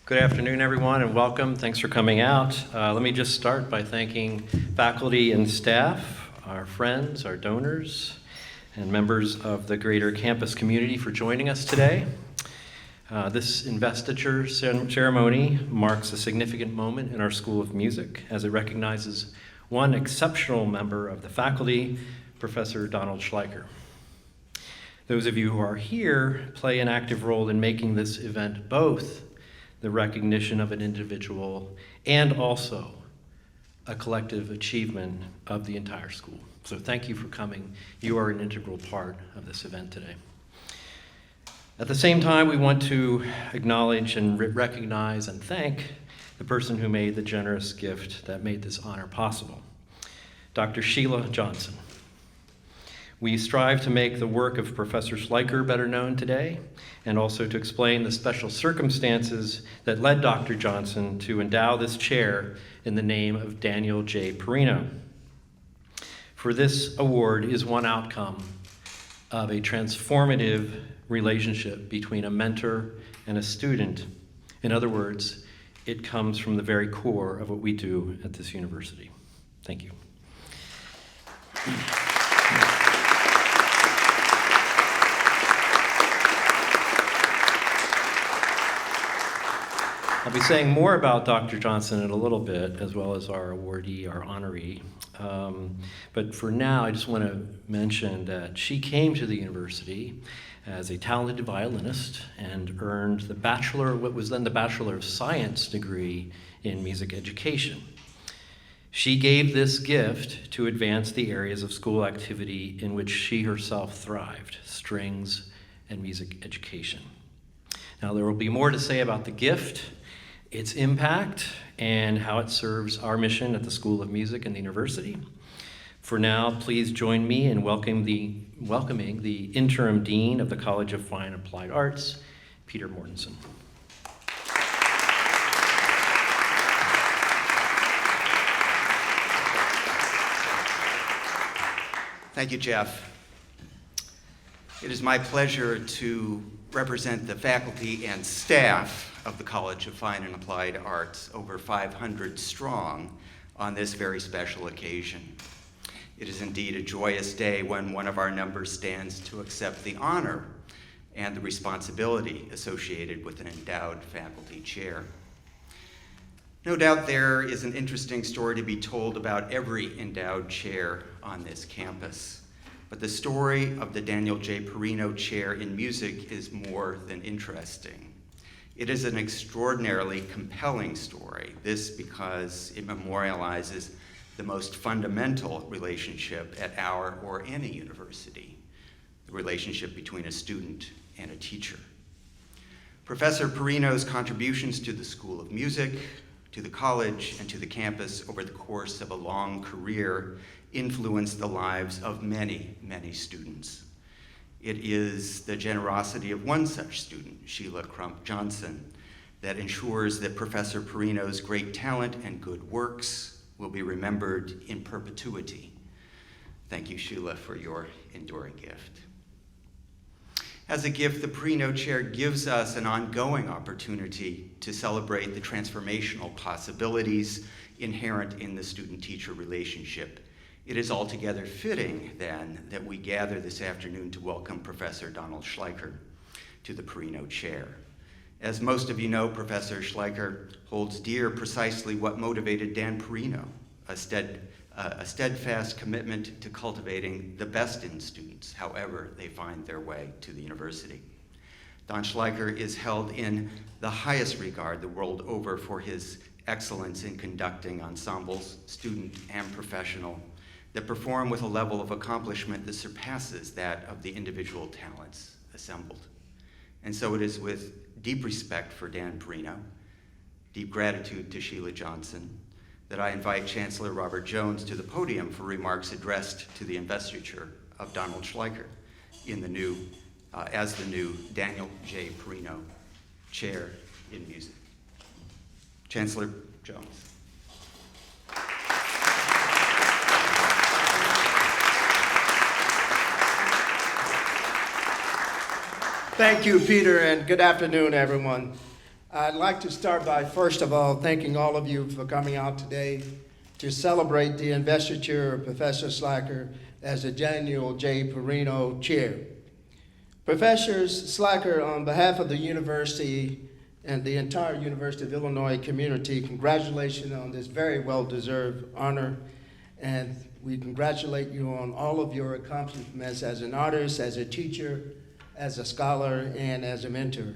Good afternoon, everyone, and welcome. Thanks for coming out. Let me just start by thanking faculty and staff, our friends, our donors, and members of the greater campus community for joining us today. This investiture ceremony marks a significant moment in our School of Music as it recognizes one exceptional member of the faculty, Professor Donald Schleicher. Those of you who are here play an active role in making this event both the recognition of an individual and also a collective achievement of the entire school. So thank you for coming. You are an integral part of this event today. At the same time, we want to acknowledge and recognize and thank the person who made the generous gift that made this honor possible, Dr. Sheila Johnson. We strive to make the work of Professor Schleicher better known today, and also to explain the special circumstances that led Dr. Johnson to endow this chair in the name of Daniel J. Perrino. For this award is one outcome of a transformative relationship between a mentor and a student. In other words, it comes from the very core of what we do at this university. Thank you. I'll be saying more about Dr. Johnson in a little bit, as well as our awardee, our honoree. But for now, I just want to mention that she came to the university as a talented violinist and earned what was then the Bachelor of Science degree in music education. She gave this gift to advance the areas of school activity in which she herself thrived, strings and music education. Now, there will be more to say about the gift, its impact, and how it serves our mission at the School of Music and the university. For now, please join me in welcoming the interim dean of the College of Fine and Applied Arts, Peter Mortensen. Thank you, Jeff. It is my pleasure to represent the faculty and staff of the College of Fine and Applied Arts, over 500 strong, on this very special occasion. It is indeed a joyous day when one of our numbers stands to accept the honor and the responsibility associated with an endowed faculty chair. No doubt there is an interesting story to be told about every endowed chair on this campus, but the story of the Daniel J. Perrino Chair in Music is more than interesting. It is an extraordinarily compelling story, this because it memorializes the most fundamental relationship at our or any university, the relationship between a student and a teacher. Professor Perrino's contributions to the School of Music, to the college, and to the campus over the course of a long career influenced the lives of many, many students. It is the generosity of one such student, Sheila Crump Johnson, that ensures that Professor Perrino's great talent and good works will be remembered in perpetuity. Thank you, Sheila, for your enduring gift. As a gift, the Perrino Chair gives us an ongoing opportunity to celebrate the transformational possibilities inherent in the student-teacher relationship. It is altogether fitting, then, that we gather this afternoon to welcome Professor Donald Schleicher to the Perrino Chair. As most of you know, Professor Schleicher holds dear precisely what motivated Dan Perrino, a steadfast commitment to cultivating the best in students, however they find their way to the university. Don Schleicher is held in the highest regard the world over for his excellence in conducting ensembles, student and professional, that perform with a level of accomplishment that surpasses that of the individual talents assembled. And so it is with deep respect for Dan Perrino, deep gratitude to Sheila Johnson, that I invite Chancellor Robert Jones to the podium for remarks addressed to the investiture of Donald Schleicher as the new Daniel J. Perrino Chair in Music. Chancellor Jones. Thank you, Peter, and good afternoon, everyone. I'd like to start by, first of all, thanking all of you for coming out today to celebrate the investiture of Professor Schleicher as the Daniel J. Perrino Chair. Professor Schleicher, on behalf of the university and the entire University of Illinois community, congratulations on this very well-deserved honor, and we congratulate you on all of your accomplishments as an artist, as a teacher, as a scholar, and as a mentor.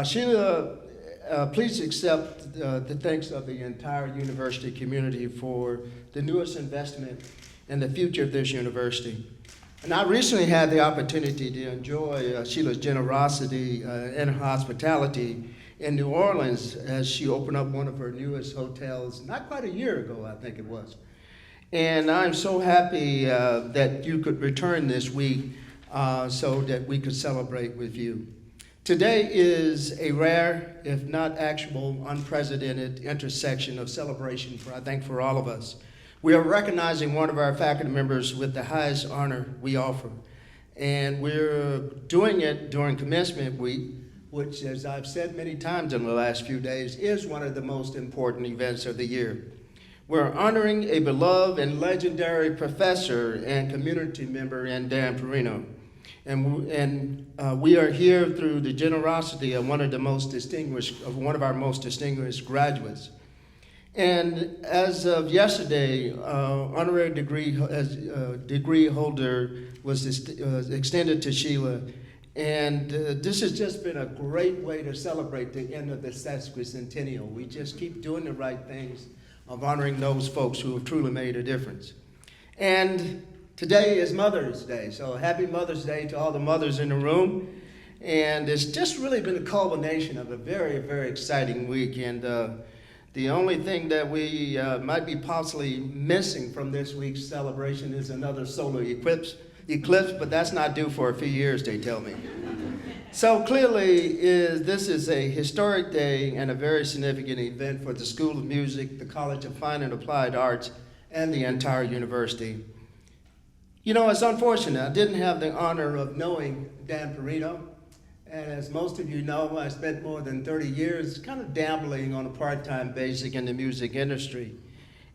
Sheila, please accept the thanks of the entire university community for the newest investment in the future of this university. And I recently had the opportunity to enjoy Sheila's generosity and hospitality in New Orleans as she opened up one of her newest hotels, not quite a year ago, I think it was. And I'm so happy that you could return this week so that we could celebrate with you. Today is a rare, if not actual, unprecedented intersection of celebration for all of us. We are recognizing one of our faculty members with the highest honor we offer. And we're doing it during commencement week, which, as I've said many times in the last few days, is one of the most important events of the year. We're honoring a beloved and legendary professor and community member in Dan Perrino. And we are here through the generosity of one of our most distinguished graduates. And as of yesterday, honorary degree holder was extended to Sheila. And this has just been a great way to celebrate the end of the sesquicentennial. We just keep doing the right things of honoring those folks who have truly made a difference. And today is Mother's Day, so happy Mother's Day to all the mothers in the room. And it's just really been a culmination of a very, very exciting week. And the only thing that we might be possibly missing from this week's celebration is another solar eclipse, but that's not due for a few years, they tell me. So clearly, this is a historic day and a very significant event for the School of Music, the College of Fine and Applied Arts, and the entire university. You know, it's unfortunate. I didn't have the honor of knowing Dan Perrino. And as most of you know, I spent more than 30 years kind of dabbling on a part-time basis in the music industry.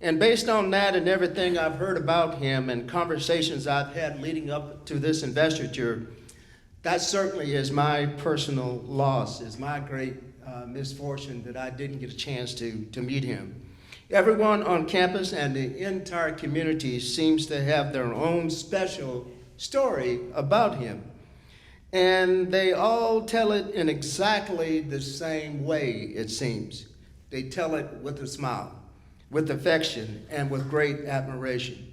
And based on that and everything I've heard about him and conversations I've had leading up to this investiture, that certainly is my personal loss, is my great misfortune that I didn't get a chance to meet him. Everyone on campus and the entire community seems to have their own special story about him. And they all tell it in exactly the same way, it seems. They tell it with a smile, with affection, and with great admiration.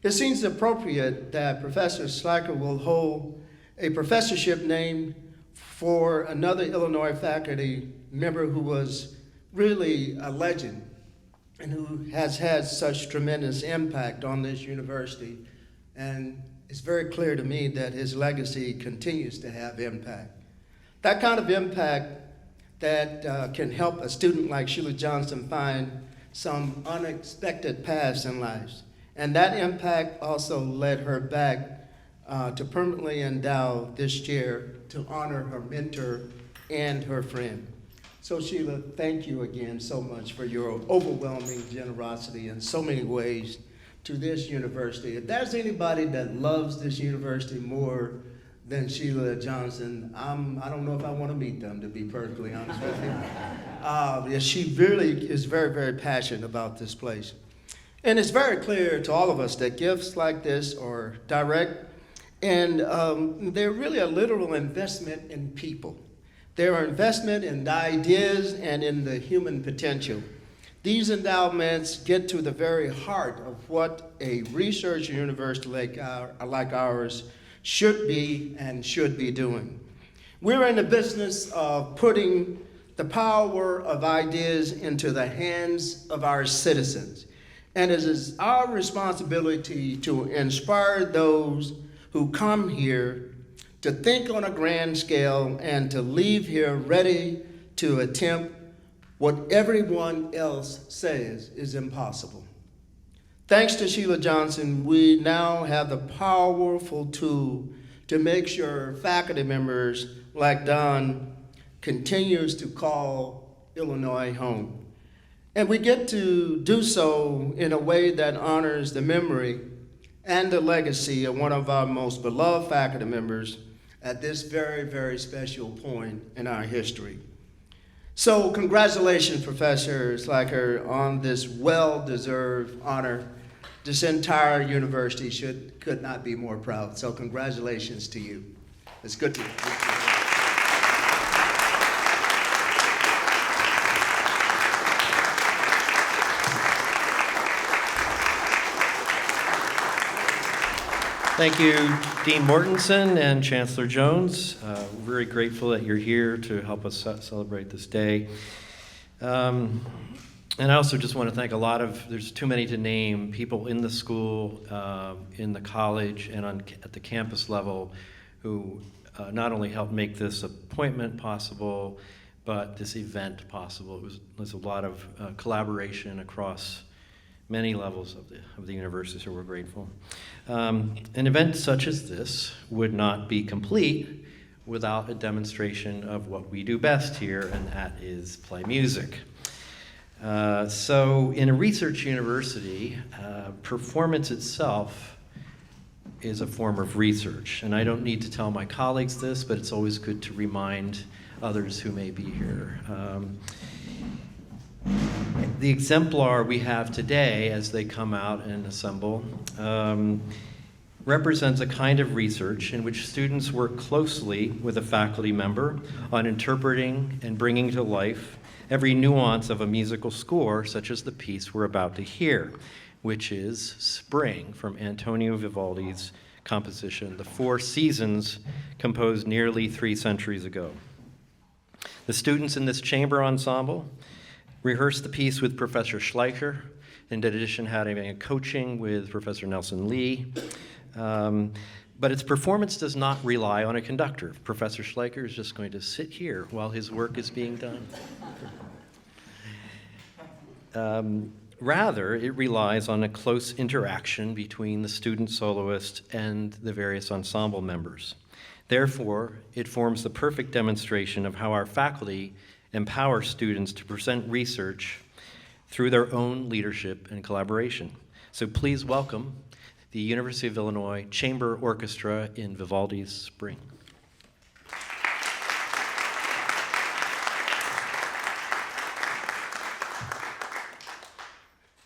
It seems appropriate that Professor Schleicher will hold a professorship named for another Illinois faculty member who was really a legend and who has had such tremendous impact on this university. And it's very clear to me that his legacy continues to have impact. That kind of impact that can help a student like Sheila Johnson find some unexpected paths in life. And that impact also led her back to permanently endow this chair to honor her mentor and her friend. So Sheila, thank you again so much for your overwhelming generosity in so many ways to this university. If there's anybody that loves this university more than Sheila Johnson, I don't know if I want to meet them, to be perfectly honest with you. Yeah, she really is very, very passionate about this place. And it's very clear to all of us that gifts like this are direct, and they're really a literal investment in people. They're an investment in the ideas and in the human potential. These endowments get to the very heart of what a research university like ours should be and should be doing. We're in the business of putting the power of ideas into the hands of our citizens. And it is our responsibility to inspire those who come here to think on a grand scale and to leave here ready to attempt what everyone else says is impossible. Thanks to Sheila Johnson, we now have the powerful tool to make sure faculty members like Don continues to call Illinois home. And we get to do so in a way that honors the memory and the legacy of one of our most beloved faculty members at this very, very special point in our history. So congratulations, Professor Schleicher, on this well-deserved honor. This entire university could not be more proud. So congratulations to you. It's good to Thank you, Dean Mortensen and Chancellor Jones. We're very grateful that you're here to help us celebrate this day. And I also just want to thank there's too many to name, people in the school, in the college, and at the campus level who not only helped make this appointment possible, but this event possible. There's a lot of collaboration across many levels of the university, so we're grateful. An event such as this would not be complete without a demonstration of what we do best here, and that is play music. So in a research university, performance itself is a form of research. And I don't need to tell my colleagues this, but it's always good to remind others who may be here. The exemplar we have today, as they come out and assemble, represents a kind of research in which students work closely with a faculty member on interpreting and bringing to life every nuance of a musical score, such as the piece we're about to hear, which is Spring from Antonio Vivaldi's composition, The Four Seasons, composed nearly 3 centuries ago. The students in this chamber ensemble rehearsed the piece with Professor Schleicher, in addition having a coaching with Professor Nelson Lee. But its performance does not rely on a conductor. Professor Schleicher is just going to sit here while his work is being done. Rather, it relies on a close interaction between the student soloist and the various ensemble members. Therefore, it forms the perfect demonstration of how our faculty empower students to present research through their own leadership and collaboration. So please welcome the University of Illinois Chamber Orchestra in Vivaldi's Spring.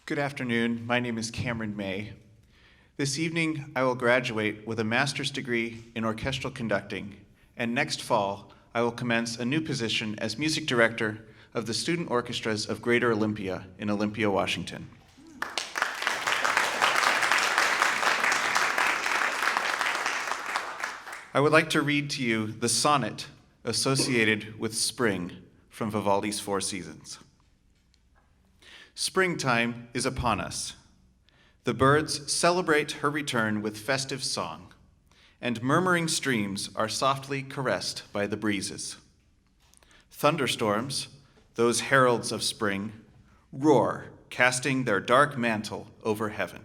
Good afternoon. My name is Cameron May. This evening, I will graduate with a master's degree in orchestral conducting, and next fall, I will commence a new position as music director of the student orchestras of Greater Olympia in Olympia, Washington. I would like to read to you the sonnet associated with spring from Vivaldi's Four Seasons. Springtime is upon us. The birds celebrate her return with festive song, and murmuring streams are softly caressed by the breezes. Thunderstorms, those heralds of spring, roar, casting their dark mantle over heaven.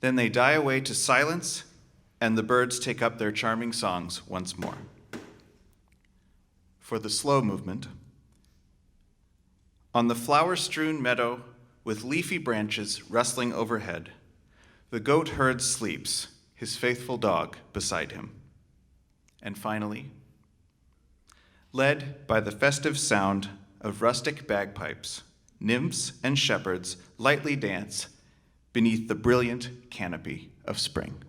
Then they die away to silence, and the birds take up their charming songs once more. For the slow movement, on the flower-strewn meadow with leafy branches rustling overhead, the goat herd sleeps, his faithful dog beside him. And finally, led by the festive sound of rustic bagpipes, nymphs and shepherds lightly dance beneath the brilliant canopy of spring.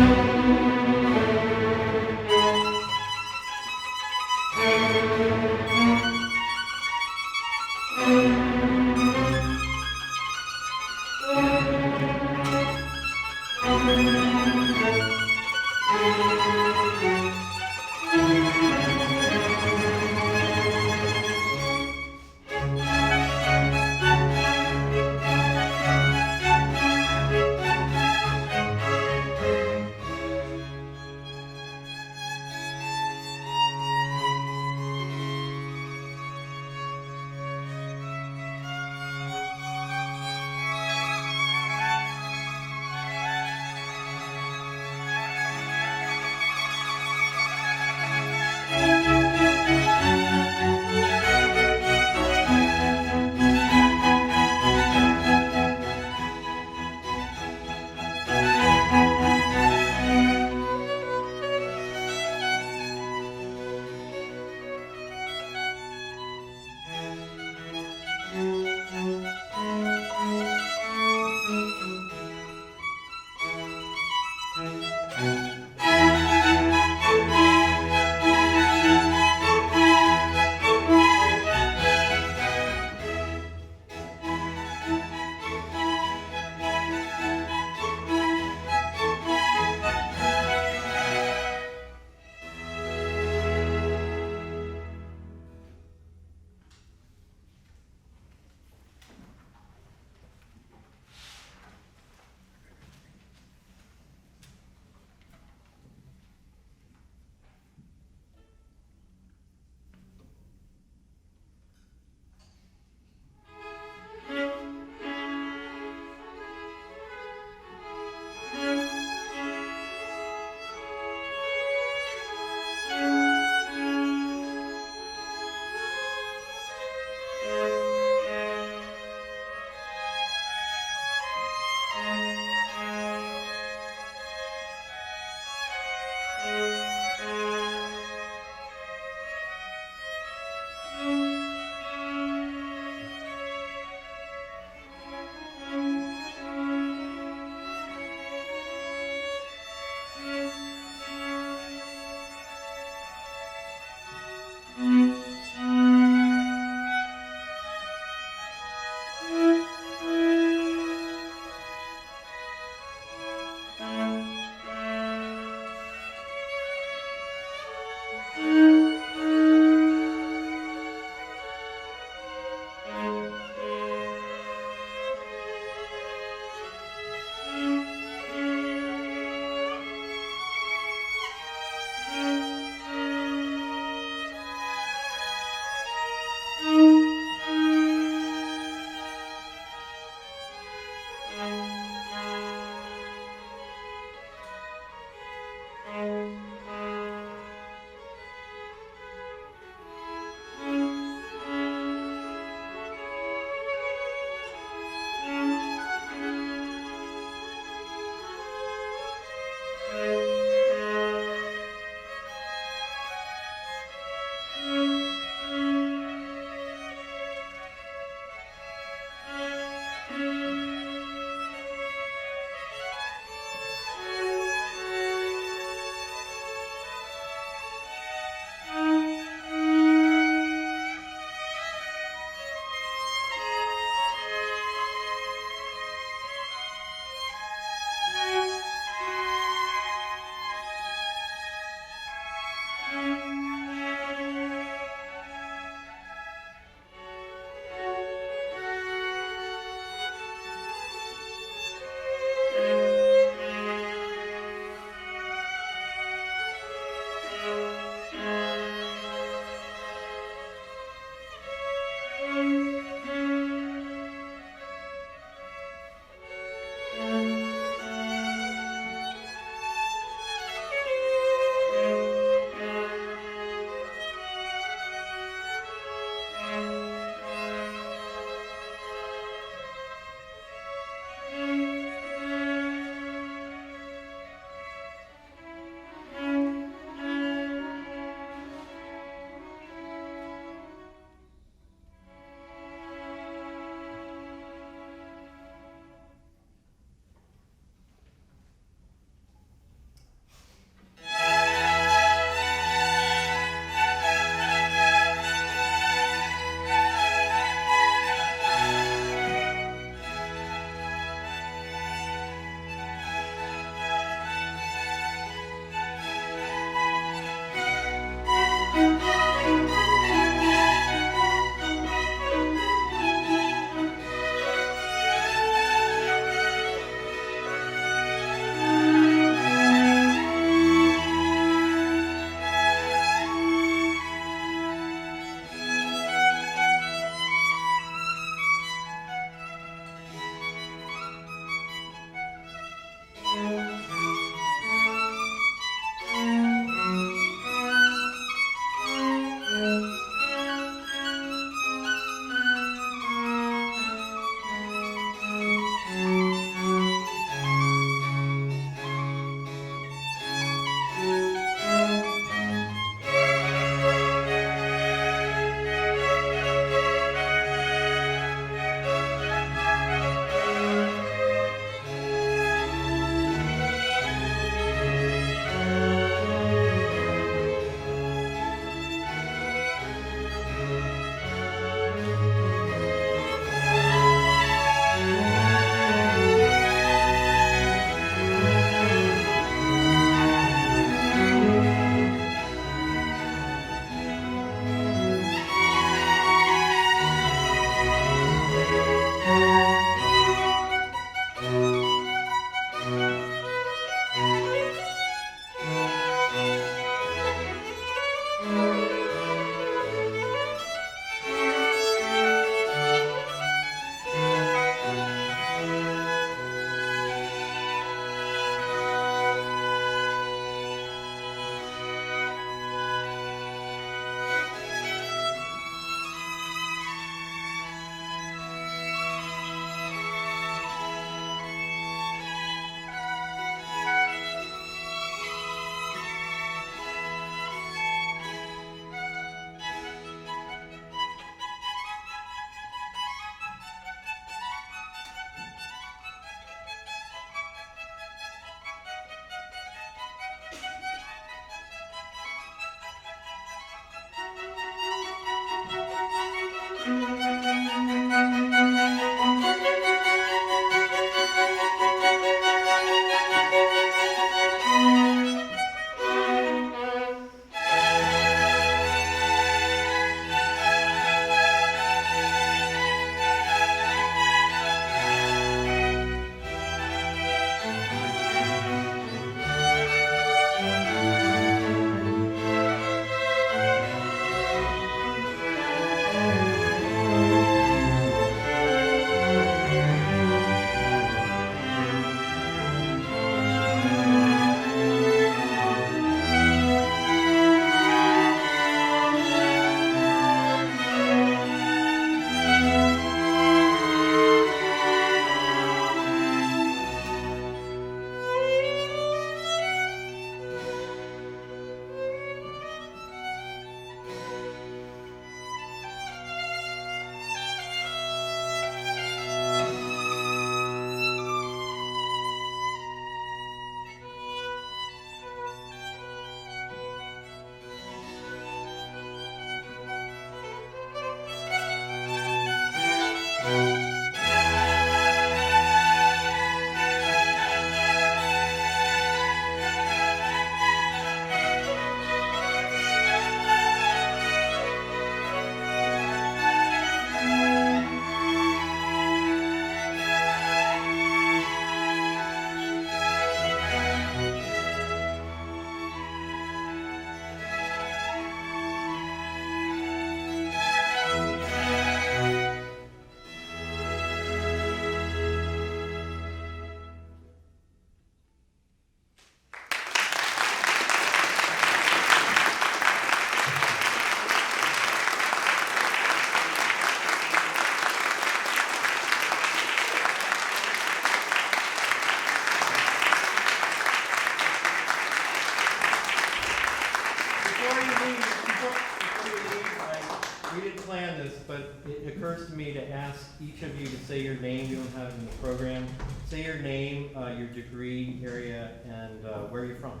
We didn't plan this, but it occurs to me to ask each of you to say your name. You don't have it in the program. Say your name, your degree, area, and where you're from.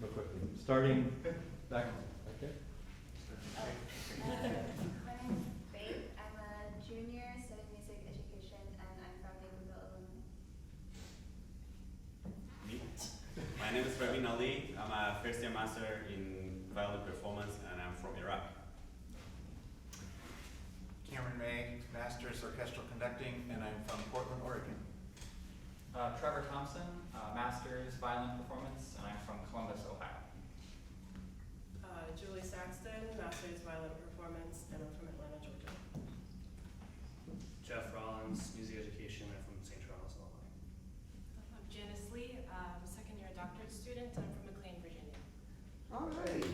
Real quickly. Starting back there. My name is Faith. I'm a junior studying music education, and I'm from Naperville, Illinois. Me? My name is Ravin Ali. I'm a first-year master in violin performance, and I'm from Iraq. Cameron May, Master's Orchestral Conducting, and I'm from Portland, Oregon. Trevor Thompson, Master's Violin Performance, and I'm from Columbus, Ohio. Julie Saxton, Master's Violin Performance, and I'm from Atlanta, Georgia. Jeff Rollins, Music Education. I'm from St. Charles, Illinois. I'm Janice Lee, second-year doctorate student. I'm from McLean, Virginia. All right.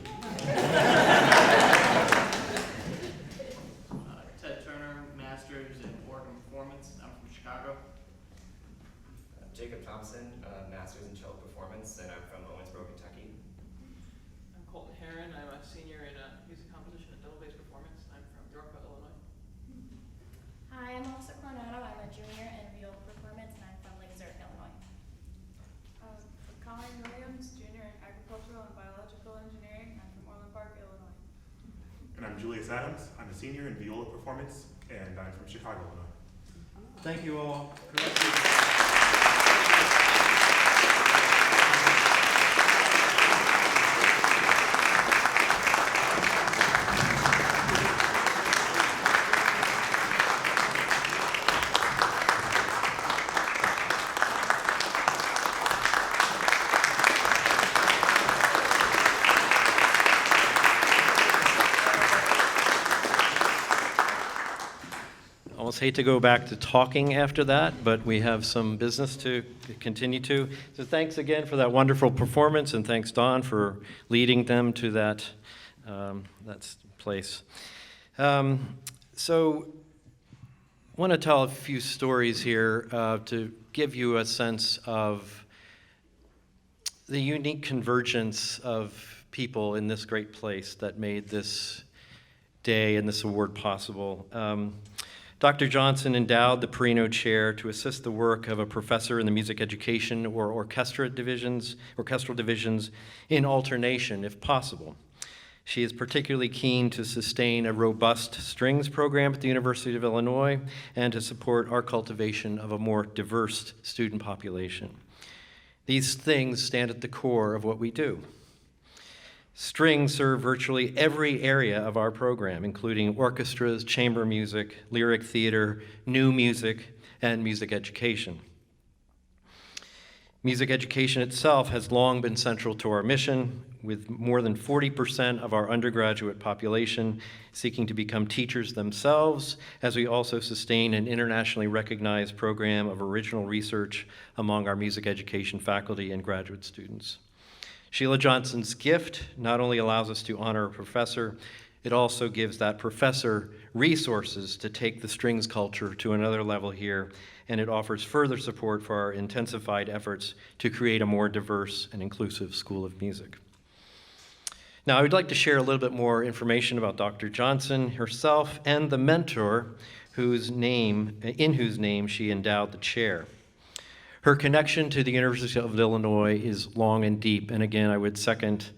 Ted Turner, Master's in Organ Performance. I'm from Chicago. Jacob Thompson, Master's in Cello Performance, and I'm from Owensboro, Kentucky. I'm Colton Heron. I'm a senior in music composition and double bass performance. I'm from Yorkville, Illinois. Hi, I'm Melissa Coronado. I'm a junior in viola performance, and I'm from Lake Zurich, Illinois. Colleen Williams, junior in agricultural and biological engineering. I'm from Orland Park, Illinois. And I'm Julius Adams. I'm a senior in viola performance, and I'm from Chicago, Illinois. Thank you all. Almost hate to go back to talking after that, but we have some business to continue to. So thanks again for that wonderful performance, and thanks, Dawn, for leading them to that place. So I want to tell a few stories here to give you a sense of the unique convergence of people in this great place that made this day and this award possible. Dr. Johnson endowed the Perrino Chair to assist the work of a professor in the music education or orchestral divisions in alternation, if possible. She is particularly keen to sustain a robust strings program at the University of Illinois and to support our cultivation of a more diverse student population. These things stand at the core of what we do. Strings serve virtually every area of our program, including orchestras, chamber music, lyric theater, new music, and music education. Music education itself has long been central to our mission, with more than 40% of our undergraduate population seeking to become teachers themselves, as we also sustain an internationally recognized program of original research among our music education faculty and graduate students. Sheila Johnson's gift not only allows us to honor a professor, it also gives that professor resources to take the strings culture to another level here, and it offers further support for our intensified efforts to create a more diverse and inclusive School of Music. Now, I would like to share a little bit more information about Dr. Johnson herself and the mentor in whose name she endowed the chair. Her connection to the University of Illinois is long and deep, and again, I would second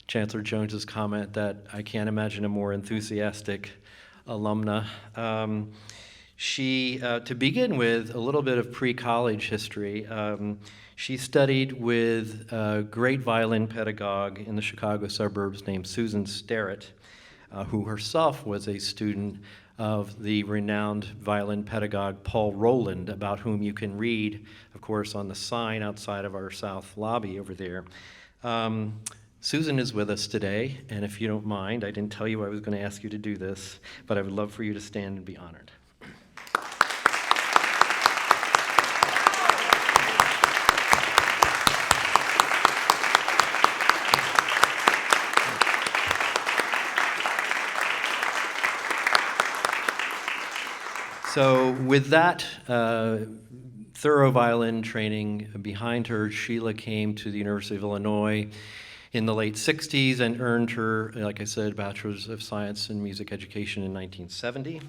Chancellor Jones's comment that I can't imagine a more enthusiastic alumna. To begin with, a little bit of pre-college history. She studied with a great violin pedagogue in the Chicago suburbs named Susan Sterrett, who herself was a student of the renowned violin pedagogue Paul Roland, about whom you can read, of course, on the sign outside of our south lobby over there. Susan is with us today, and if you don't mind, I didn't tell you I was going to ask you to do this, but I would love for you to stand and be honored. So with that thorough violin training behind her, Sheila came to the University of Illinois in the late 60s and earned her, like I said, Bachelor's of Science in Music Education in 1970.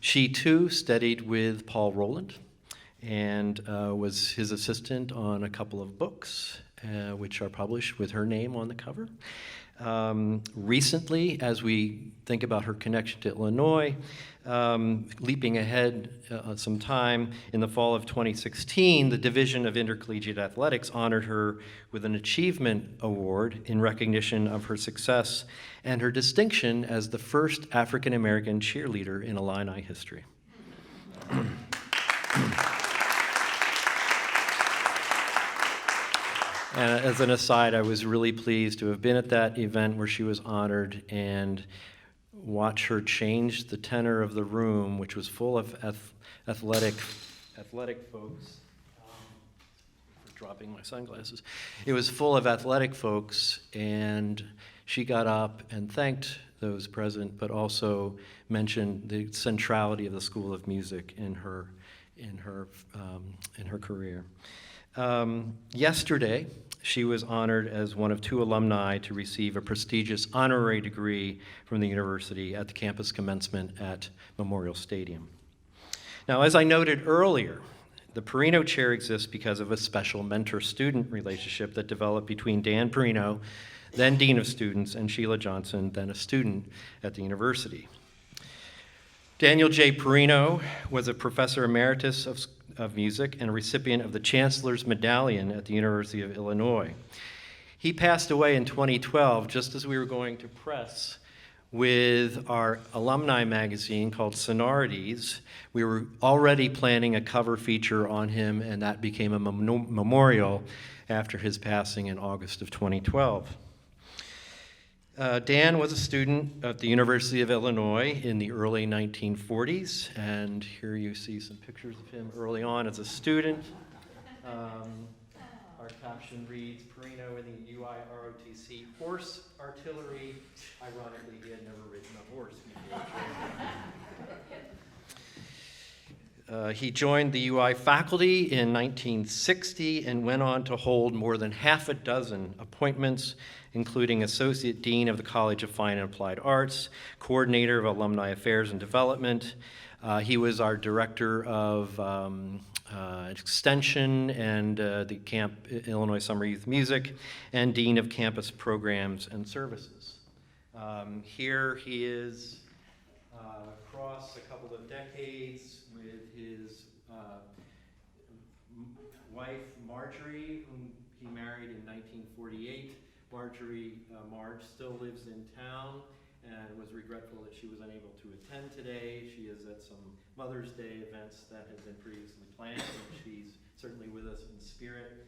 She too studied with Paul Roland and was his assistant on a couple of books, which are published with her name on the cover. Recently, as we think about her connection to Illinois, leaping ahead some time, in the fall of 2016, the Division of Intercollegiate Athletics honored her with an Achievement Award in recognition of her success and her distinction as the first African-American cheerleader in Illini history. And as an aside, I was really pleased to have been at that event where she was honored and watch her change the tenor of the room, which was full of athletic folks. Dropping my sunglasses. It was full of athletic folks, and she got up and thanked those present, but also mentioned the centrality of the School of Music in her career. Yesterday, she was honored as one of 2 alumni to receive a prestigious honorary degree from the university at the campus commencement at Memorial Stadium. Now, as I noted earlier, the Perrino Chair exists because of a special mentor-student relationship that developed between Dan Perrino, then Dean of Students, and Sheila Johnson, then a student at the university. Daniel J. Perrino was a professor emeritus of music and a recipient of the Chancellor's Medallion at the University of Illinois. He passed away in 2012, just as we were going to press with our alumni magazine called Sonorities. We were already planning a cover feature on him, and that became a memorial after his passing in August of 2012. Dan was a student at the University of Illinois in the early 1940s, and here you see some pictures of him early on as a student. Our caption reads, Perrino in the UIROTC Horse Artillery. Ironically, he had never ridden a horse before. He joined the UI faculty in 1960 and went on to hold more than half a dozen appointments, including Associate Dean of the College of Fine and Applied Arts, Coordinator of Alumni Affairs and Development. He was our Director of Extension and the Camp Illinois Summer Youth Music, and Dean of Campus Programs and Services. Here he is across a couple of decades with his wife Marjorie, whom he married in 1948. Marge still lives in town and was regretful that she was unable to attend today. She is at some Mother's Day events that had been previously planned, and she's certainly with us in spirit.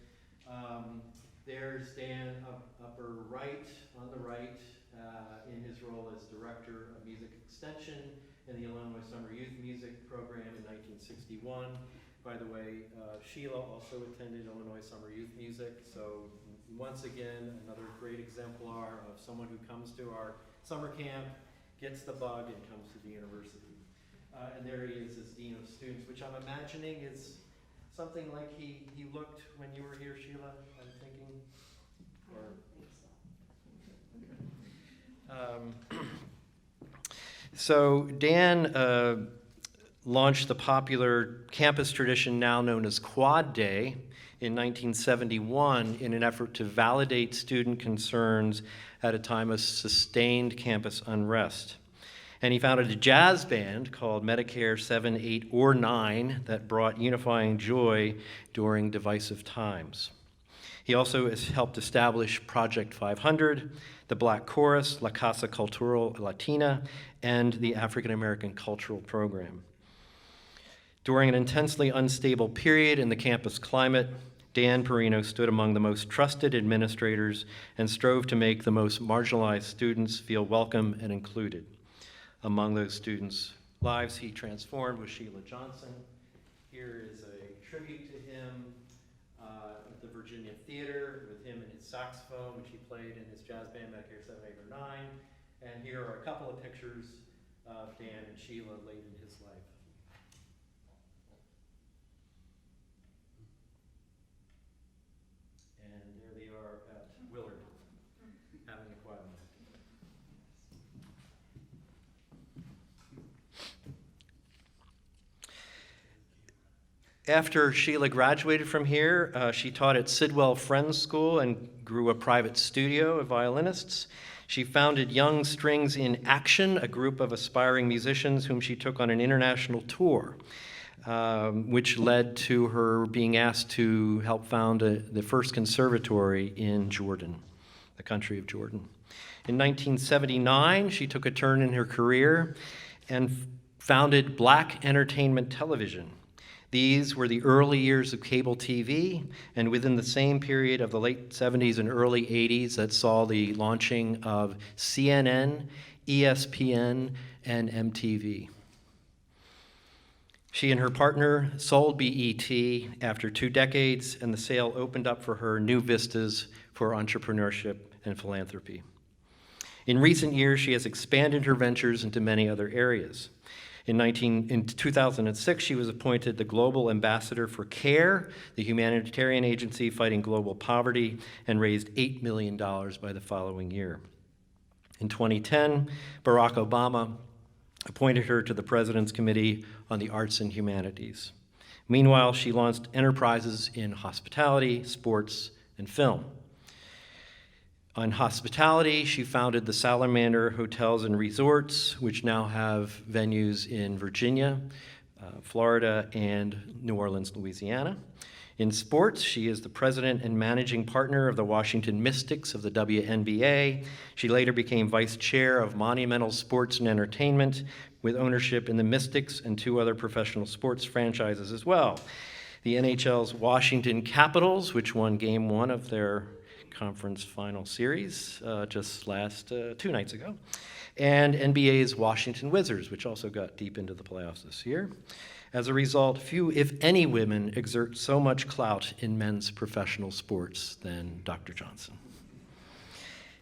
There's Dan upper right, on the right, in his role as Director of Music Extension in the Illinois Summer Youth Music Program in 1961. By the way, Sheila also attended Illinois Summer Youth Music, so once again, another great exemplar of someone who comes to our summer camp, gets the bug, and comes to the university. And there he is as Dean of Students, which I'm imagining is something like he looked when you were here, Sheila, I'm thinking? So Dan launched the popular campus tradition now known as Quad Day in 1971 in an effort to validate student concerns at a time of sustained campus unrest. And he founded a jazz band called Medicare 7, 8, or 9 that brought unifying joy during divisive times. He also has helped establish Project 500, the Black Chorus, La Casa Cultural Latina, and the African American Cultural Program. During an intensely unstable period in the campus climate, Dan Perrino stood among the most trusted administrators and strove to make the most marginalized students feel welcome and included. Among those students' lives he transformed was Sheila Johnson. Here is a tribute to him at the Virginia Theater with him and his saxophone, which he played in his jazz band Medicare 7, 8, or 9. And here are a couple of pictures of Dan and Sheila late in his life. And there they are at Willard. Having a quiet moment. After Sheila graduated from here, she taught at Sidwell Friends School and grew a private studio of violinists. She founded Young Strings in Action, a group of aspiring musicians whom she took on an international tour, which led to her being asked to help found the first conservatory in Jordan, the country of Jordan. In 1979, she took a turn in her career and founded Black Entertainment Television. These were the early years of cable TV, and within the same period of the late 70s and early 80s that saw the launching of CNN, ESPN, and MTV. She and her partner sold BET after 2 decades, and the sale opened up for her new vistas for entrepreneurship and philanthropy. In recent years, she has expanded her ventures into many other areas. In 2006, she was appointed the Global Ambassador for CARE, the humanitarian agency fighting global poverty, and raised $8 million by the following year. In 2010, Barack Obama appointed her to the President's Committee on the Arts and Humanities. Meanwhile, she launched enterprises in hospitality, sports, and film. On hospitality, she founded the Salamander Hotels and Resorts, which now have venues in Virginia, Florida, and New Orleans, Louisiana. In sports, she is the president and managing partner of the Washington Mystics of the WNBA. She later became vice chair of Monumental Sports and Entertainment, with ownership in the Mystics and 2 other professional sports franchises as well. The NHL's Washington Capitals, which won Game 1 of their conference final series just 2 nights ago, and NBA's Washington Wizards, which also got deep into the playoffs this year. As a result, few, if any, women exert so much clout in men's professional sports than Dr. Johnson.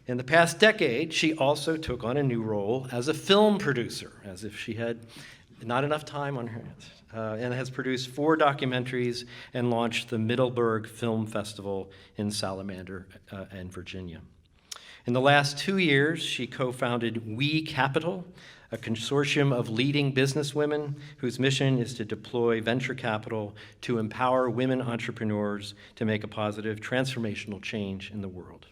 In the past decade, she also took on a new role as a film producer, as if she had not enough time on her hands, and has produced 4 documentaries and launched the Middleburg Film Festival in Salamander and Virginia. In the last 2 years, she co-founded We Capital, a consortium of leading businesswomen whose mission is to deploy venture capital to empower women entrepreneurs to make a positive transformational change in the world.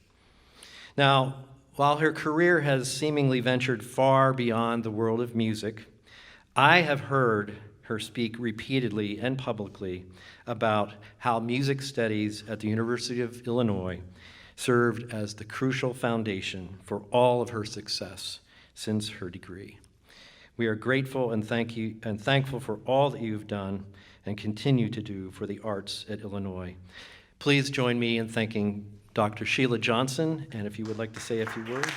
Now, while her career has seemingly ventured far beyond the world of music, I have heard her speak repeatedly and publicly about how music studies at the University of Illinois served as the crucial foundation for all of her success since her degree. We are grateful and thankful for all that you've done and continue to do for the arts at Illinois. Please join me in thanking Dr. Sheila Johnson, and if you would like to say a few words.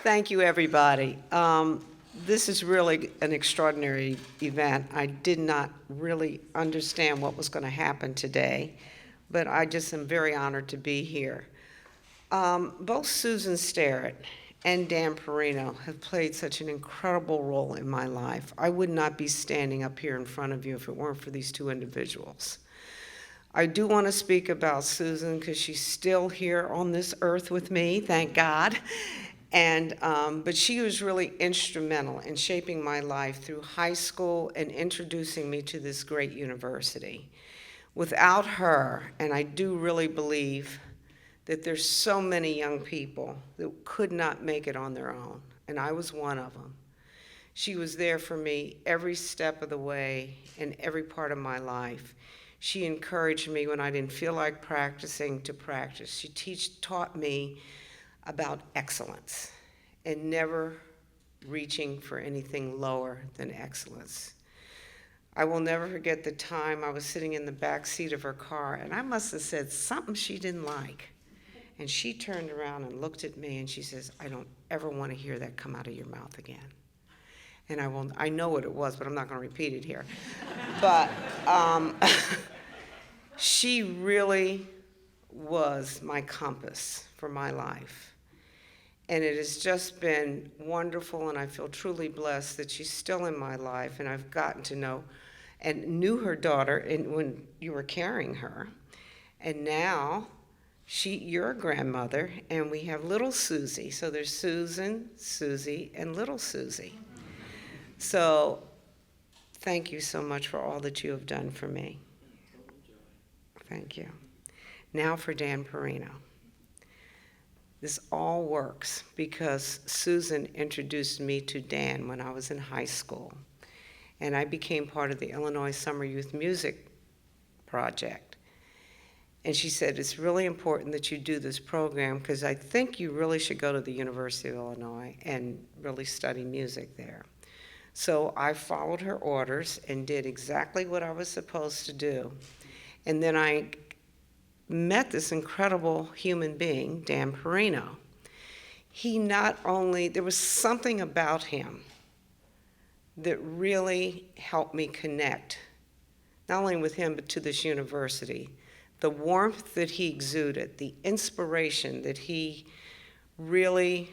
Thank you, everybody. This is really an extraordinary event. I did not really understand what was going to happen today, but I just am very honored to be here. Both Susan Sterrett and Dan Perrino have played such an incredible role in my life. I would not be standing up here in front of you if it weren't for these 2 individuals. I do want to speak about Susan because she's still here on this earth with me, thank God. But she was really instrumental in shaping my life through high school and introducing me to this great university. Without her, and I do really believe that there's so many young people that could not make it on their own, and I was one of them. She was there for me every step of the way in every part of my life. She encouraged me when I didn't feel like practicing to practice. She taught me about excellence and never reaching for anything lower than excellence. I will never forget the time I was sitting in the back seat of her car, and I must have said something she didn't like. And she turned around and looked at me and she says, "I don't ever want to hear that come out of your mouth again." And I know what it was, but I'm not going to repeat it here. But She really was my compass for my life. And it has just been wonderful, and I feel truly blessed that she's still in my life, and I've gotten to know and knew her daughter when you were carrying her. And now you're a grandmother, and we have little Susie. So there's Susan, Susie, and little Susie. So thank you so much for all that you have done for me. Thank you. Now for Dan Perrino. This all works because Susan introduced me to Dan when I was in high school, and I became part of the Illinois Summer Youth Music Project. And she said, it's really important that you do this program because I think you really should go to the University of Illinois and really study music there. So I followed her orders and did exactly what I was supposed to do. And then I met this incredible human being, Dan Perrino. There was something about him that really helped me connect, not only with him, but to this university. The warmth that he exuded, the inspiration that he really,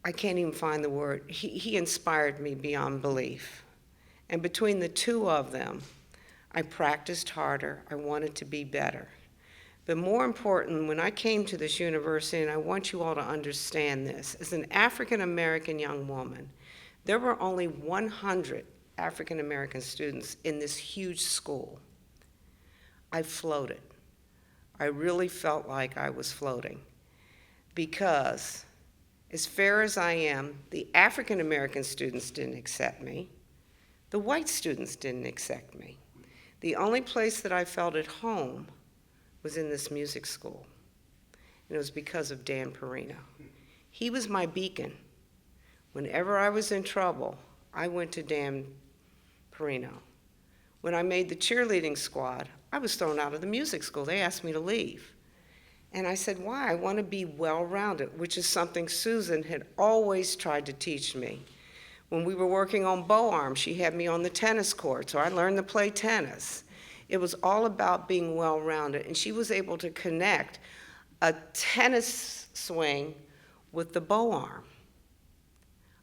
I can't even find the word, he inspired me beyond belief. And between the two of them, I practiced harder. I wanted to be better. But more important, when I came to this university, and I want you all to understand this, as an African-American young woman, there were only 100 African-American students in this huge school. I floated. I really felt like I was floating because, as fair as I am, the African-American students didn't accept me. The white students didn't accept me. The only place that I felt at home was in this music school, and it was because of Dan Perrino. He was my beacon. Whenever I was in trouble, I went to Dan Perrino. When I made the cheerleading squad, I was thrown out of the music school. They asked me to leave. And I said, why? I want to be well-rounded, which is something Susan had always tried to teach me. When we were working on bow arms, she had me on the tennis court, so I learned to play tennis. It was all about being well-rounded, and she was able to connect a tennis swing with the bow arm.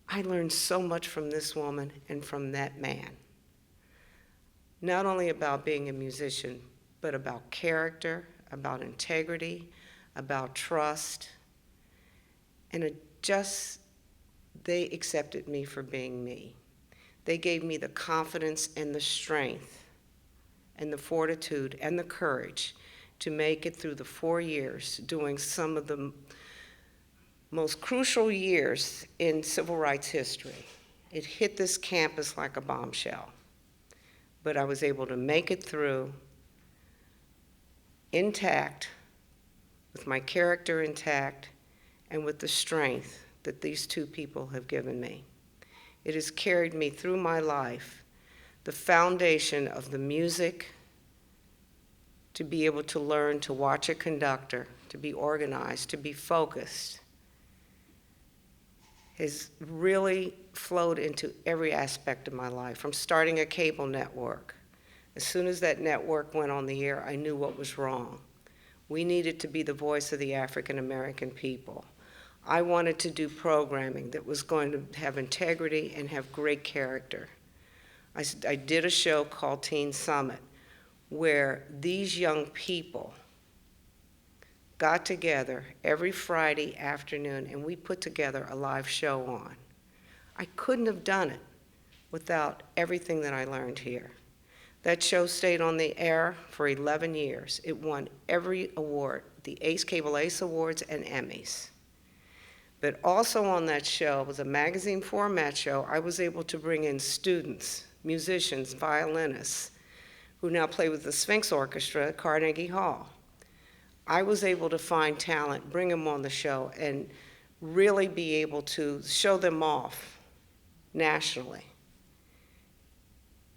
I learned so much from this woman and from that man. Not only about being a musician, but about character, about integrity, about trust, and they accepted me for being me. They gave me the confidence and the strength and the fortitude and the courage to make it through the 4 years doing some of the most crucial years in civil rights history. It hit this campus like a bombshell, but I was able to make it through intact, with my character intact, and with the strength that these two people have given me. It has carried me through my life, the foundation of the music, to be able to learn to watch a conductor, to be organized, to be focused, has really flowed into every aspect of my life, from starting a cable network. As soon as that network went on the air, I knew what was wrong. We needed to be the voice of the African American people. I wanted to do programming that was going to have integrity and have great character. I did a show called Teen Summit, where these young people got together every Friday afternoon, and we put together a live show on. I couldn't have done it without everything that I learned here. That show stayed on the air for 11 years. It won every award, the Cable Ace Awards and Emmys. But also on that show, it was a magazine format show, I was able to bring in students, musicians, violinists, who now play with the Sphinx Orchestra at Carnegie Hall. I was able to find talent, bring them on the show, and really be able to show them off nationally.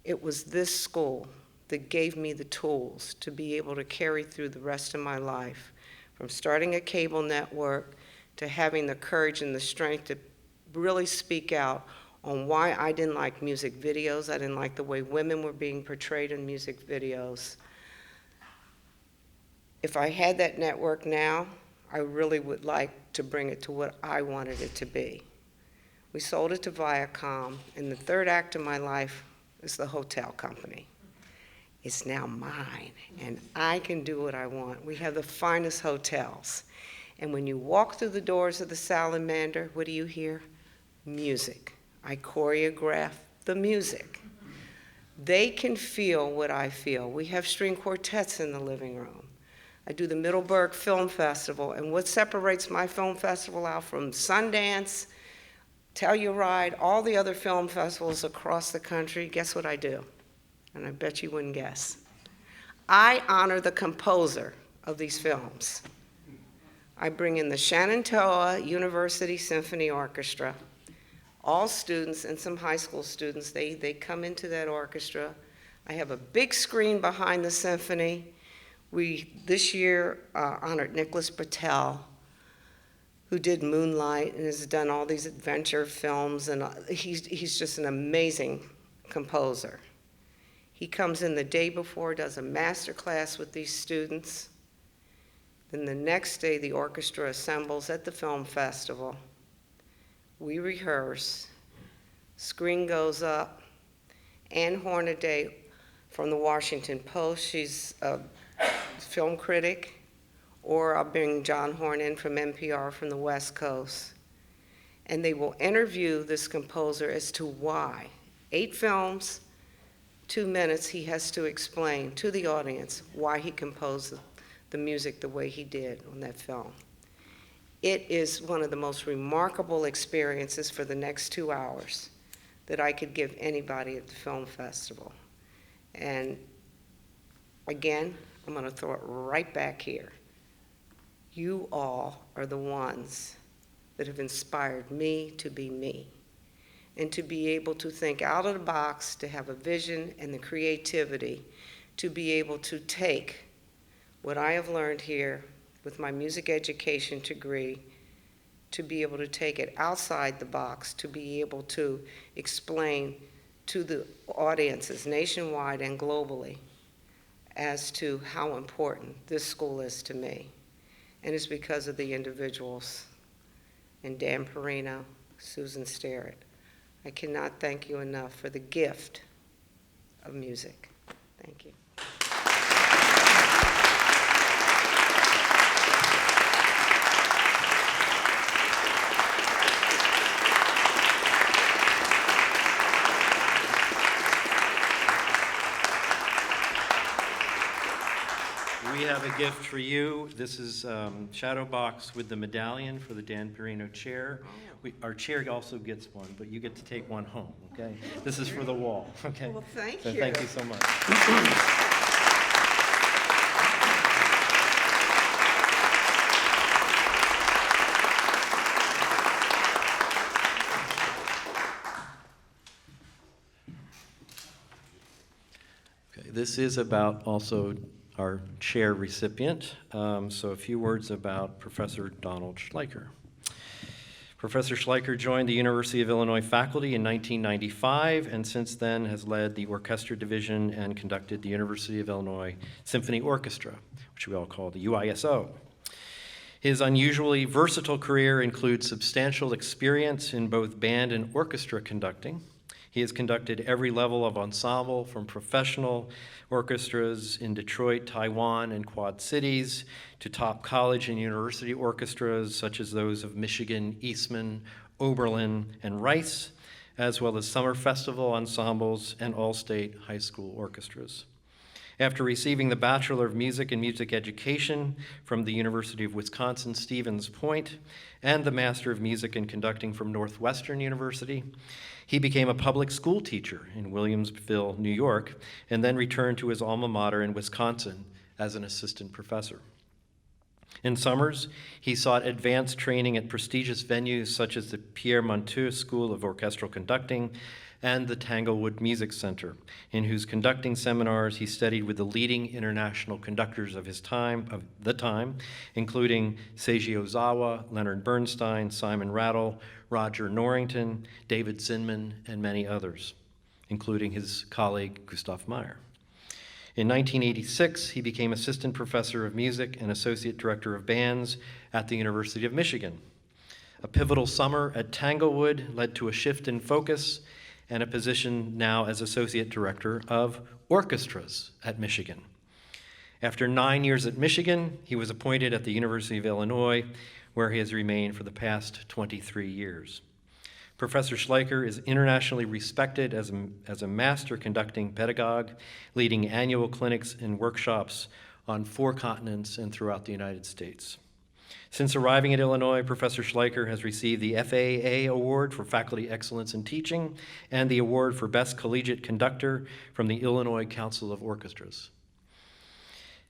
It was this school that gave me the tools to be able to carry through the rest of my life, from starting a cable network to having the courage and the strength to really speak out on why I didn't like music videos. I didn't like the way women were being portrayed in music videos. If I had that network now, I really would like to bring it to what I wanted it to be. We sold it to Viacom, and the third act of my life is the hotel company. It's now mine, and I can do what I want. We have the finest hotels. And when you walk through the doors of the Salamander, what do you hear? Music. I choreograph the music. They can feel what I feel. We have string quartets in the living room. I do the Middleburg Film Festival, and what separates my film festival out from Sundance, Telluride, all the other film festivals across the country, guess what I do? And I bet you wouldn't guess. I honor the composer of these films. I bring in the Shenandoah University Symphony Orchestra. All students and some high school students, they come into that orchestra. I have a big screen behind the symphony. We, this year, honored Nicholas Patel, who did Moonlight and has done all these adventure films, and he's just an amazing composer. He comes in the day before, does a master class with these students. Then the next day, the orchestra assembles at the film festival. We rehearse. Screen goes up. Ann Hornaday from the Washington Post, she's a film critic. Or I'll bring John Horn in from NPR from the West Coast. And they will interview this composer as to why. 8 films, 2 minutes, he has to explain to the audience why he composed the music the way he did on that film. It is one of the most remarkable experiences for the next 2 hours that I could give anybody at the film festival. And again, I'm going to throw it right back here. You all are the ones that have inspired me to be me and to be able to think out of the box, to have a vision and the creativity to be able to take what I have learned here with my music education degree, to be able to take it outside the box, to be able to explain to the audiences nationwide and globally as to how important this school is to me. And it's because of the individuals, and Dan Perrino, Susan Sterrett. I cannot thank you enough for the gift of music. Thank you. We have a gift for you. This is Shadow Box with the medallion for the Dan Perrino chair. Our chair also gets one, but you get to take one home, okay? This is for the wall, okay? Well, thank So you. thank you so much. Okay, this is about also our chair recipient. So a few words about Professor Donald Schleicher. Professor Schleicher joined the University of Illinois faculty in 1995 and since then has led the orchestra division and conducted the University of Illinois Symphony Orchestra, which we all call the UISO. His unusually versatile career includes substantial experience in both band and orchestra conducting. He has conducted every level of ensemble from professional orchestras in Detroit, Taiwan, and Quad Cities to top college and university orchestras such as those of Michigan, Eastman, Oberlin, and Rice, as well as summer festival ensembles and all-state high school orchestras. After receiving the Bachelor of Music and Music Education from the University of Wisconsin-Stevens Point and the Master of Music and Conducting from Northwestern University, he became a public school teacher in Williamsville, New York, and then returned to his alma mater in Wisconsin as an assistant professor. In summers, he sought advanced training at prestigious venues such as the Pierre Monteux School of Orchestral Conducting, and the Tanglewood Music Center, in whose conducting seminars he studied with the leading international conductors of the time, including Seiji Ozawa, Leonard Bernstein, Simon Rattle, Roger Norrington, David Zinman, and many others, including his colleague Gustav Meyer. In 1986, he became assistant professor of music and associate director of bands at the University of Michigan. A pivotal summer at Tanglewood led to a shift in focus and a position now as associate director of orchestras at Michigan. After 9 years at Michigan, he was appointed at the University of Illinois, where he has remained for the past 23 years. Professor Schleicher is internationally respected as a master conducting pedagogue, leading annual clinics and workshops on 4 continents and throughout the United States. Since arriving at Illinois, Professor Schleicher has received the FAA Award for Faculty Excellence in Teaching and the Award for Best Collegiate Conductor from the Illinois Council of Orchestras.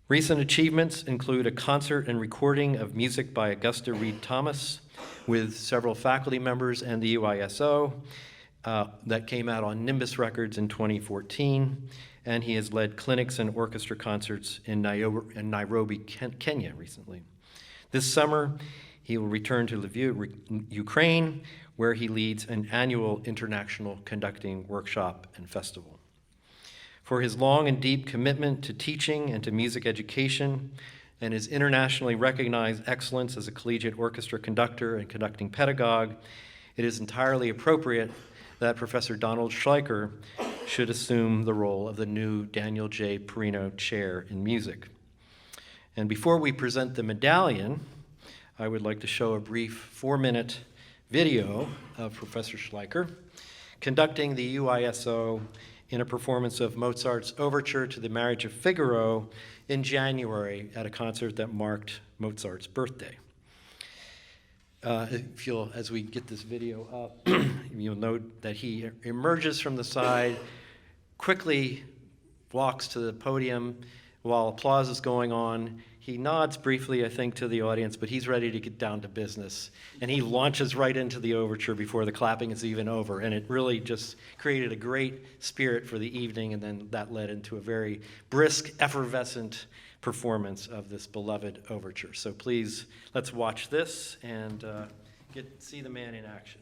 Recent achievements include a concert and recording of music by Augusta Reed Thomas with several faculty members and the UISO that came out on Nimbus Records in 2014, and he has led clinics and orchestra concerts in Nairobi, Kenya recently. This summer, he will return to Lviv, Ukraine, where he leads an annual international conducting workshop and festival. For his long and deep commitment to teaching and to music education, and his internationally recognized excellence as a collegiate orchestra conductor and conducting pedagogue, it is entirely appropriate that Professor Donald Schleicher should assume the role of the new Daniel J. Perrino Chair in Music. And before we present the medallion, I would like to show a brief 4-minute video of Professor Schleicher conducting the UISO in a performance of Mozart's Overture to the Marriage of Figaro in January at a concert that marked Mozart's birthday. As we get this video up, you'll note that he emerges from the side, quickly walks to the podium while applause is going on. He nods briefly, I think, to the audience, but he's ready to get down to business. And he launches right into the overture before the clapping is even over. And it really just created a great spirit for the evening, and then that led into a very brisk, effervescent performance of this beloved overture. So please, let's watch this and see the man in action.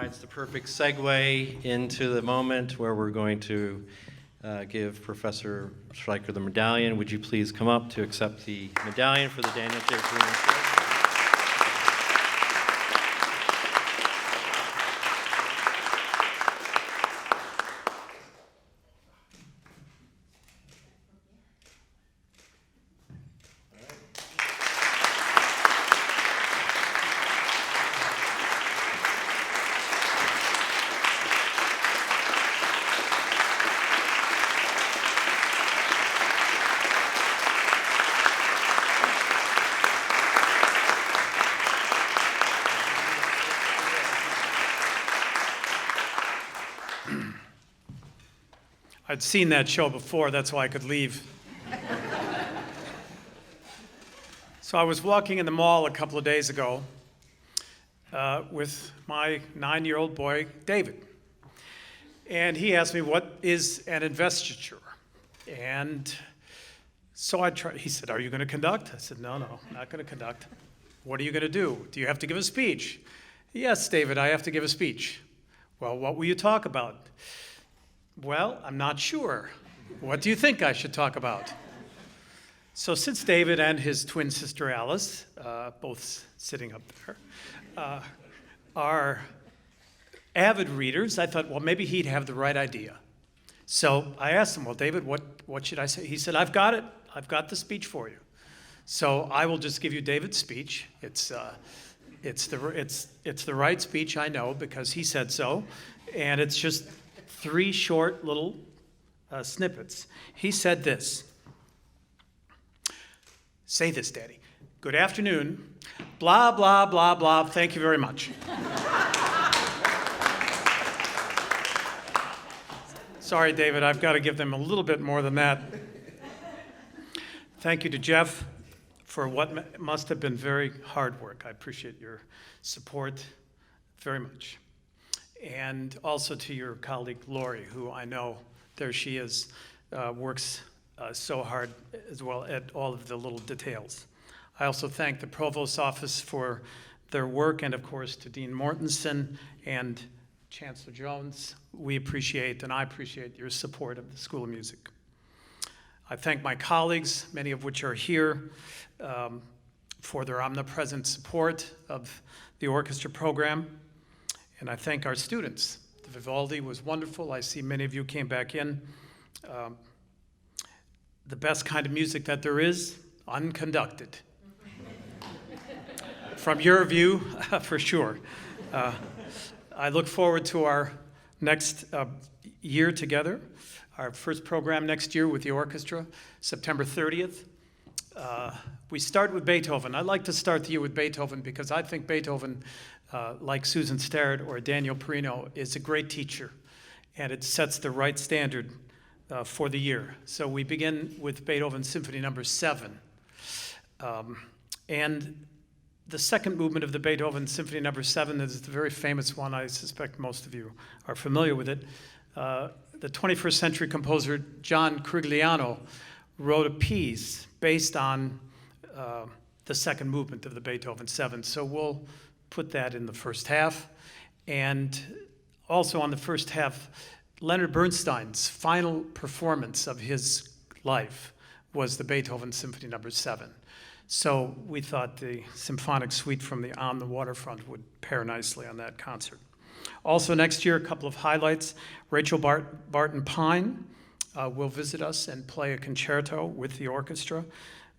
provides the perfect segue into the moment where we're going to give Professor Schleicher the medallion. Would you please come up to accept the medallion for the Daniel J. Perrino Chair? I'd seen that show before, that's why I could leave. So I was walking in the mall a couple of days ago with my 9-year-old boy, David. And he asked me, what is an investiture? And so he said, are you going to conduct? I said, no, I'm not going to conduct. What are you going to do? Do you have to give a speech? Yes, David, I have to give a speech. Well, what will you talk about? Well, I'm not sure. What do you think I should talk about? So since David and his twin sister Alice, both sitting up there, are avid readers, I thought, well, maybe he'd have the right idea. So I asked him, well, David, what should I say? He said, I've got it. I've got the speech for you. So I will just give you David's speech. It's the right speech, I know, because he said so, and it's just 3 short little snippets. He said this. Say this, Daddy. Good afternoon. Blah, blah, blah, blah. Thank you very much. Sorry, David, I've got to give them a little bit more than that. Thank you to Jeff for what must have been very hard work. I appreciate your support very much. And also to your colleague, Lori, who I know, there she is, works so hard as well at all of the little details. I also thank the Provost's office for their work, and of course to Dean Mortensen and Chancellor Jones. We appreciate, and I appreciate, your support of the School of Music. I thank my colleagues, many of which are here, for their omnipresent support of the orchestra program. And I thank our students. The Vivaldi was wonderful. I see many of you came back in. The best kind of music that there is, unconducted. From your view, for sure. I look forward to our next year together, our first program next year with the orchestra, September 30th. We start with Beethoven. I'd like to start the year with Beethoven because I think Beethoven, like Susan Starrett or Daniel Perrino, is a great teacher, and it sets the right standard for the year. So we begin with Beethoven Symphony No. 7. And the second movement of the Beethoven Symphony No. 7 is the very famous one. I suspect most of you are familiar with it. The 21st century composer John Crigliano wrote a piece based on the second movement of the Beethoven 7. So we'll put that in the first half. And also on the first half, Leonard Bernstein's final performance of his life was the Beethoven Symphony No. 7. So we thought the symphonic suite from the On the Waterfront would pair nicely on that concert. Also next year, a couple of highlights. Rachel Barton Pine will visit us and play a concerto with the orchestra.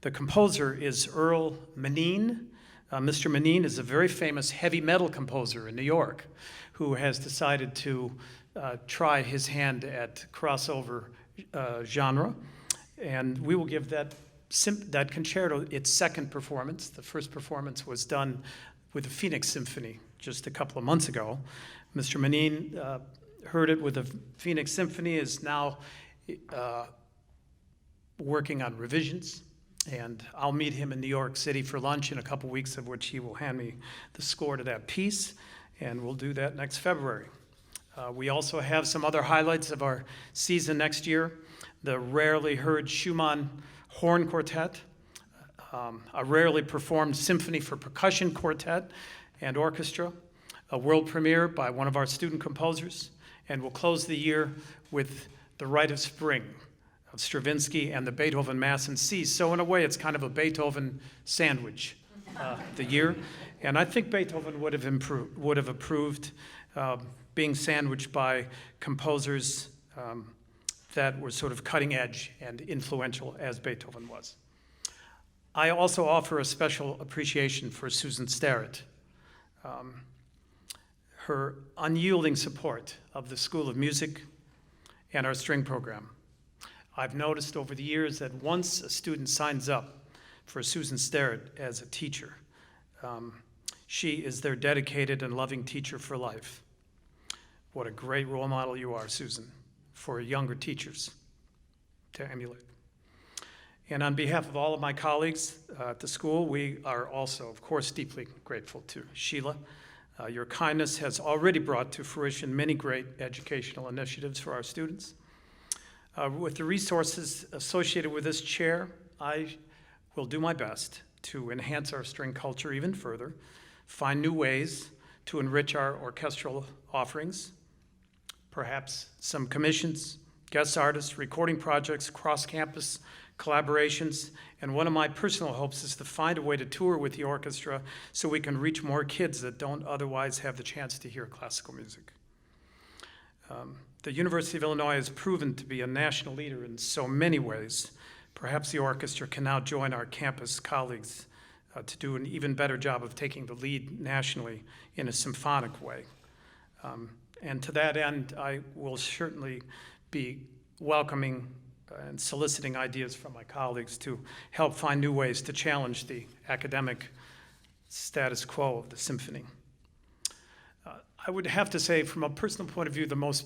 The composer is Earl Manine. Mr. Manine is a very famous heavy metal composer in New York who has decided to try his hand at crossover genre. And we will give that concerto its second performance. The first performance was done with the Phoenix Symphony just a couple of months ago. Mr. Manine heard it with the Phoenix Symphony, is now working on revisions. And I'll meet him in New York City for lunch in a couple weeks, of which he will hand me the score to that piece. And we'll do that next February. We also have some other highlights of our season next year. The rarely heard Schumann Horn Quartet, a rarely performed symphony for percussion quartet and orchestra, a world premiere by one of our student composers, and we'll close the year with The Rite of Spring of Stravinsky and the Beethoven Mass in C. So in a way, it's kind of a Beethoven sandwich, the year. And I think Beethoven would have approved being sandwiched by composers that were sort of cutting edge and influential as Beethoven was. I also offer a special appreciation for Susan Starrett. Her unyielding support of the School of Music and our string program. I've noticed over the years that once a student signs up for Susan Starrett as a teacher, she is their dedicated and loving teacher for life. What a great role model you are, Susan, for younger teachers to emulate. And on behalf of all of my colleagues at the school, we are also, of course, deeply grateful to Sheila. Your kindness has already brought to fruition many great educational initiatives for our students. With the resources associated with this chair, I will do my best to enhance our string culture even further, find new ways to enrich our orchestral offerings, perhaps some commissions, guest artists, recording projects, cross-campus collaborations, and one of my personal hopes is to find a way to tour with the orchestra so we can reach more kids that don't otherwise have the chance to hear classical music. The University of Illinois has proven to be a national leader in so many ways. Perhaps the orchestra can now join our campus colleagues to do an even better job of taking the lead nationally in a symphonic way. And to that end, I will certainly be welcoming and soliciting ideas from my colleagues to help find new ways to challenge the academic status quo of the symphony. I would have to say, from a personal point of view, the most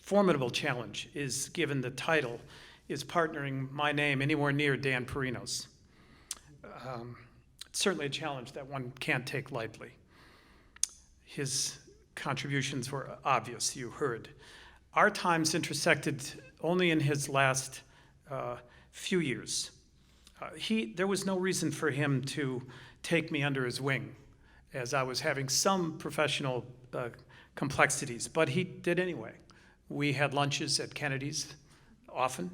formidable challenge is, given the title, is partnering my name anywhere near Dan Perrino's. It's certainly a challenge that one can't take lightly. His contributions were obvious, you heard. Our times intersected only in his last few years. There was no reason for him to take me under his wing, as I was having some professional complexities, but he did anyway. We had lunches at Kennedy's often.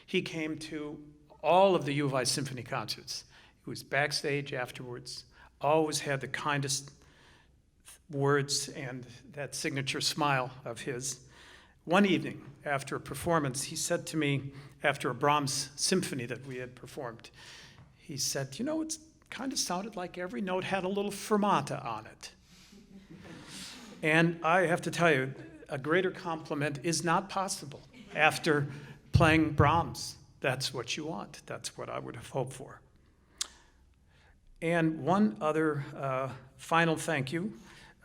He came to all of the U of I symphony concerts. He was backstage afterwards, always had the kindest words and that signature smile of his. One evening after a performance, he said to me, after a Brahms symphony that we had performed, he said, "You know, it kind of sounded like every note had a little fermata on it." And I have to tell you, a greater compliment is not possible after playing Brahms. That's what you want. That's what I would have hoped for. And one other final thank you,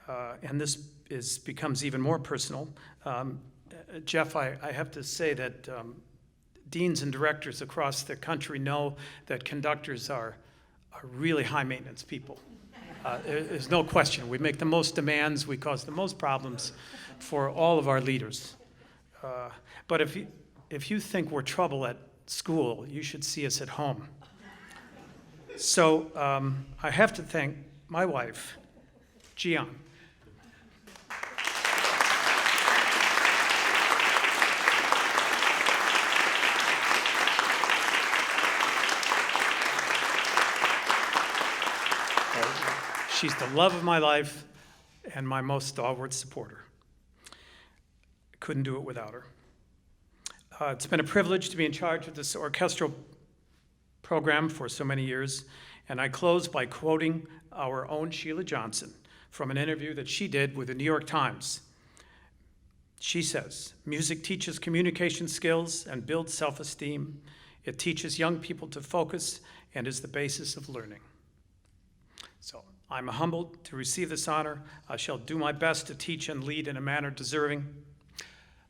and this becomes even more personal. Jeff, I have to say that deans and directors across the country know that conductors are really high-maintenance people. There's no question. We make the most demands. We cause the most problems for all of our leaders. But if you think we're trouble at school, you should see us at home. So I have to thank my wife, Gian. She's the love of my life and my most stalwart supporter. Couldn't do it without her. It's been a privilege to be in charge of this orchestral program for so many years, and I close by quoting our own Sheila Johnson from an interview that she did with the New York Times. She says, "Music teaches communication skills and builds self-esteem. It teaches young people to focus and is the basis of learning." So I'm humbled to receive this honor. I shall do my best to teach and lead in a manner deserving.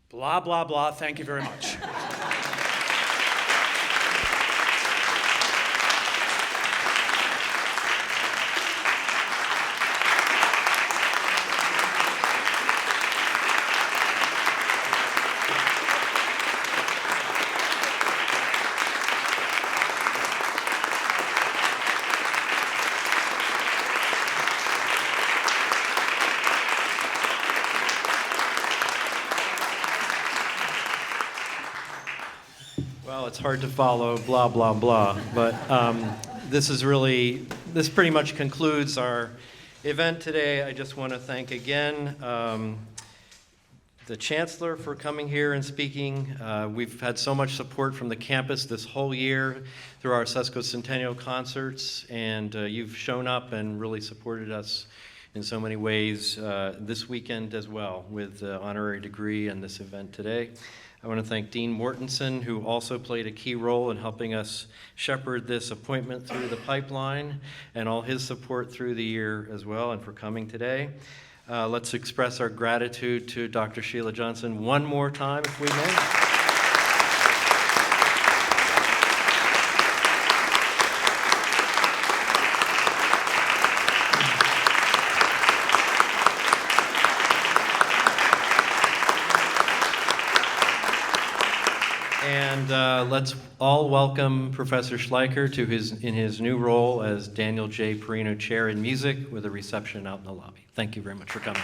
Blah, blah, blah. Thank you very much. Well, it's hard to follow blah, blah, blah, but this pretty much concludes our event today. I just want to thank again the Chancellor for coming here and speaking. We've had so much support from the campus this whole year through our sesquicentennial concerts, and you've shown up and really supported us in so many ways this weekend as well with the honorary degree and this event today. I want to thank Dean Mortensen, who also played a key role in helping us shepherd this appointment through the pipeline, and all his support through the year as well, and for coming today. Let's express our gratitude to Dr. Sheila Johnson one more time, if we may. And let's all welcome Professor Schleicher to in his new role as Daniel J. Perrino Chair in Music with a reception out in the lobby. Thank you very much for coming.